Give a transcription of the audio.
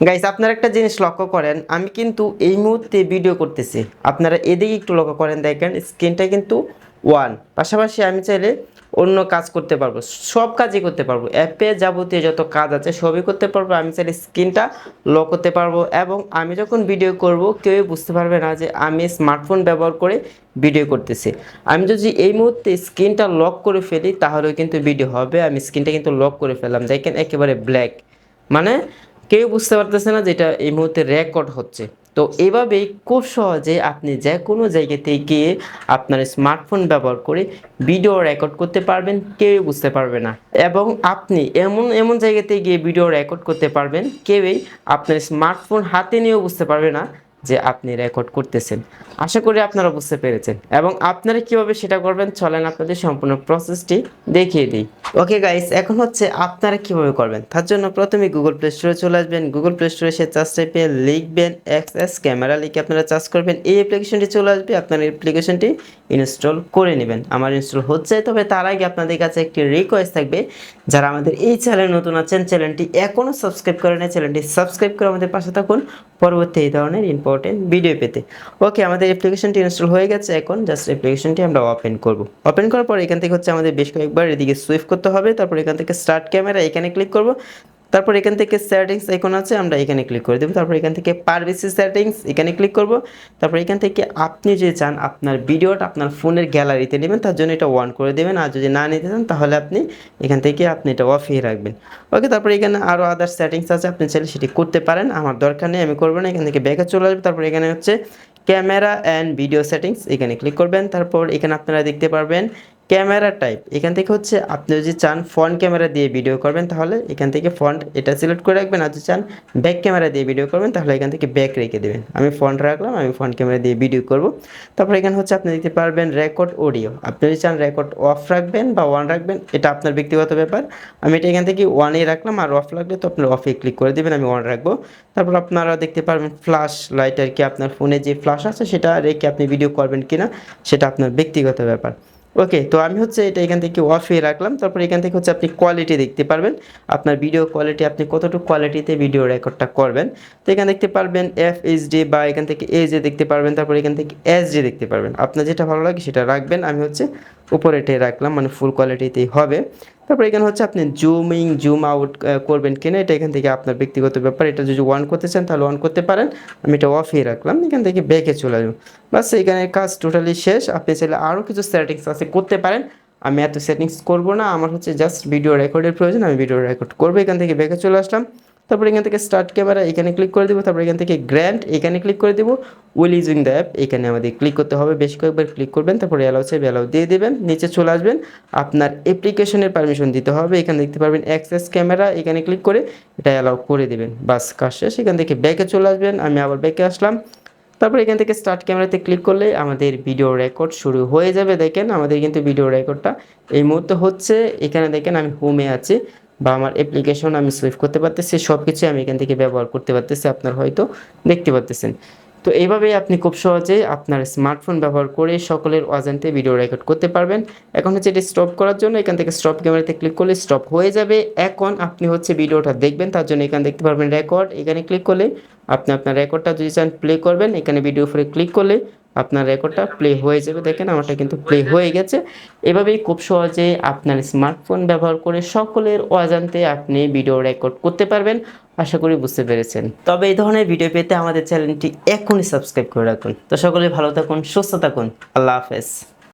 Guys আপনারা একটা জিনিস লক্ষ্য করেন, আমি কিন্তু এই মুহূর্তে ভিডিও করতেছি, আপনারা এদিকে একটু লক্ষ্য করেন, দেখেন স্ক্রিনটা কিন্তু ওয়ান। পাশাপাশি আমি চাইলে অন্য কাজ করতে পারবো, সব কাজই করতে পারবো, অ্যাপে যাবতীয় যত কাজ আছে সবই করতে পারবো। আমি চাইলে স্ক্রিনটা লক করতে পারবো এবং আমি যখন ভিডিও করব কেউই বুঝতে পারবে না যে আমি স্মার্টফোন ব্যবহার করে ভিডিও করতেছি। আমি যদি এই মুহূর্তে স্ক্রিনটা লক করে ফেলি তাহলেও কিন্তু ভিডিও হবে। আমি স্ক্রিনটা কিন্তু লক করে ফেললাম, দেখেন একেবারে ব্ল্যাক, মানে কেউ বুঝতে পারতেছে না যে এটা এই মুহূর্তে রেকর্ড হচ্ছে। তো এইভাবেই খুব সহজে আপনি যে কোনো জায়গাতে গিয়ে আপনার স্মার্টফোন ব্যবহার করে ভিডিও রেকর্ড করতে পারবেন, কেউই বুঝতে পারবে না। এবং আপনি এমন এমন জায়গাতে গিয়ে ভিডিও রেকর্ড করতে পারবেন, কেউই আপনার স্মার্টফোন হাতে নিয়েও বুঝতে পারবে না যে আপনি রেকর্ড করতেছেন। আশা করি আপনারা বুঝতে পেরেছেন এবং আপনারা কিভাবে সেটা করবেন চলেন আপনাদের সম্পূর্ণ প্রসেসটি দেখিয়ে দিই। ওকে গাইস, এখন হচ্ছে আপনারা কিভাবে করবেন। তার জন্য প্রথমে গুগল প্লে স্টোরে চলে আসবেন। গুগল প্লে স্টোরে এসে সার্চ টাইপে লিখবেন XSCamera, লিখে আপনারা সার্চ করবেন, এই অ্যাপ্লিকেশনটি চলে আসবে। আপনার অ্যাপ্লিকেশনটি ইনস্টল করে নেবেন। আমার ইনস্টল হচ্ছে, তবে তার আগে আপনাদের কাছে একটি রিকোয়েস্ট থাকবে, যারা আমাদের এই চ্যানেলে নতুন আছেন, চ্যানেলটি এখনও সাবস্ক্রাইব করেন না, চ্যানেলটি সাবস্ক্রাইব করে আমাদের পাশে থাকুন পরবর্তী এই ধরনের ইম্পর্টেন্ট ভিডিও পেতে। ওকে, আমাদের অ্যাপ্লিকেশনটি ইনস্টল হয়ে গেছে। এখন জাস্ট অ্যাপ্লিকেশনটি আমরা ওপেন করব। ওপেন করার পর এখান থেকে হচ্ছে আমাদের বেশ কয়েকবার এদিকে সুইফট করতে হবে। তারপর এখান থেকে স্টার্ট ক্যামেরা, এখানে ক্লিক করব। তারপর এখান থেকে সেটিংস আইকন আছে, আমরা এখানে ক্লিক করে দেব। তারপর এখান থেকে প্রাইভেসি সেটিংস, এখানে ক্লিক করব। তারপর এখান থেকে আপনি যদি চান আপনার ভিডিওটা আপনার ফোনের গ্যালারিতে নেবেন, তার জন্য এটা অন করে দেবেন। আর যদি না নিতে চান তাহলে আপনি এখান থেকে আপনি এটা অফই রাখবেন। ওকে, তারপর এখানে আরও আদার সেটিংস আছে, আপনি চাইলে সেটি করতে পারেন, আমার দরকার নেই, আমি করবো না। এখান থেকে ব্যাকে চলে আসবে। তারপর এখানে হচ্ছে ক্যামেরা অ্যান্ড ভিডিও সেটিংস, এখানে ক্লিক করবেন। তারপর এখানে আপনারা দেখতে পারবেন ক্যামেরা টাইপ, এখান থেকে হচ্ছে আপনি যদি চান ফ্রন্ট ক্যামেরা দিয়ে ভিডিও করবেন তাহলে এখান থেকে ফ্রন্ট এটা সিলেক্ট করে রাখবেন। আর যদি চান ব্যাক ক্যামেরা দিয়ে ভিডিও করবেন তাহলে এখান থেকে ব্যাক রেখে দেবেন। আমি ফ্রন্ট রাখলাম, আমি ফ্রন্ট ক্যামেরা দিয়ে ভিডিও করব। তারপর এখানে হচ্ছে আপনি দেখতে পারবেন রেকর্ড অডিও, আপনি যদি চান রেকর্ড অফ রাখবেন বা অন রাখবেন, এটা আপনার ব্যক্তিগত ব্যাপার। আমি এটা এখান থেকে ওয়ানেই রাখলাম, আর অফ লাগলে তো আপনার অফে ক্লিক করে দেবেন, আমি অন রাখবো। তারপর আপনারা দেখতে পারবেন ফ্ল্যাশ লাইট, আর কি আপনার ফোনে যে ফ্ল্যাশ আছে সেটা রেখে আপনি ভিডিও করবেন কিনা সেটা আপনার ব্যক্তিগত ব্যাপার। ওকে, তো আমি হচ্ছে এটা এখান থেকে অফে রাখলাম। তারপর এখান থেকে হচ্ছে আপনি কোয়ালিটি দেখতে পারবেন, আপনার ভিডিও কোয়ালিটি, আপনি কতটুকু কোয়ালিটিতে ভিডিও রেকর্ডটা করবেন। তো এখানে দেখতে পারবেন FHD বা এখান থেকে AJ দেখতে পারবেন। তারপর এখান থেকে SD দেখতে পারবেন, আপনার যেটা ভালো লাগে সেটা রাখবেন। আমি হচ্ছে উপরেটাই রাখলাম, মানে ফুল কোয়ালিটিতেই হবে। তারপর এখানে হচ্ছে আপনি জুমিং জুম আউট করবেন কিনা এটা এখান থেকে আপনার ব্যক্তিগত ব্যাপার। এটা যদি অন করতে চান তাহলে অন করতে পারেন, আমি এটা অফই রাখলাম। এখান থেকে ব্যাকে চলে আসবো, বাস এখানে কাজ টোটালি শেষ। আপনি চাইলে আরও কিছু সেটিংস আছে করতে পারেন, আমি এত সেটিংস করব না, আমার হচ্ছে জাস্ট ভিডিও রেকর্ডের প্রয়োজন, আমি ভিডিও রেকর্ড করবো। এখান থেকে ব্যাকে চলে আসলাম। তারপর এখান থেকে স্টার্ট ক্যামেরা, এখানে ক্লিক করে দেবো। তারপর এখান থেকে গ্র্যান্ড, এখানে ক্লিক করে দেবো। উইল ইউজিং দ্য অ্যাপ, এখানে আমাদের ক্লিক করতে হবে, বেশ কয়েকবার ক্লিক করবেন। তারপরে অ্যালাউ চাইবে অ্যালাউ দিয়ে দেবেন, নিচে চলে আসবেন, আপনার অ্যাপ্লিকেশনের পারমিশন দিতে হবে। এখানে দেখতে পারবেন অ্যাক্সেস ক্যামেরা, এখানে ক্লিক করে এটা অ্যালাউ করে দেবেন, বাস কাজ শেষ। এখান থেকে ব্যাকে চলে আসবেন, আমি আবার ব্যাকে আসলাম। তারপর এখান থেকে স্টার্ট ক্যামেরাতে ক্লিক করলে আমাদের ভিডিও রেকর্ড শুরু হয়ে যাবে। দেখেন আমাদের কিন্তু ভিডিও রেকর্ডটা এই মুহূর্তে হচ্ছে। এখানে দেখেন আমি হোমে আছি বা আমার অ্যাপ্লিকেশন আমি সুইফট করতে পারতেছি, সব কিছু আমি এখান থেকে ব্যবহার করতে পারতেছি, আপনার হয়তো দেখতে পারতেছেন। তো এইভাবেই আপনি খুব সহজে আপনার স্মার্টফোন ব্যবহার করে সকলের অজান্তে ভিডিও রেকর্ড করতে পারবেন। এখন হচ্ছে এটি স্টপ করার জন্য এখান থেকে স্টপ ক্যামেরাতে ক্লিক করলে স্টপ হয়ে যাবে। এখন আপনি হচ্ছে ভিডিওটা দেখবেন, তার জন্য এখানে দেখতে পারবেন রেকর্ড, এখানে ক্লিক করলে আপনি আপনার রেকর্ডটা যদি চান প্লে করবেন, এখানে ভিডিও উপরে ক্লিক করলে আপনার রেকর্ডটা প্লে হয়ে যাবে। দেখেন আমারটা কিন্তু প্লে হয়ে গেছে। এভাবেই খুব সহজে আপনার স্মার্টফোন ব্যবহার করে সকলের অজান্তে আপনি ভিডিও রেকর্ড করতে পারবেন। আশা করি বুঝতে পেরেছেন। তবে এই ধরনের ভিডিও পেতে আমাদের চ্যানেলটি এখনই সাবস্ক্রাইব করে রাখুন। তো সকলে ভালো থাকুন, সুস্থ থাকুন, আল্লাহ হাফেজ।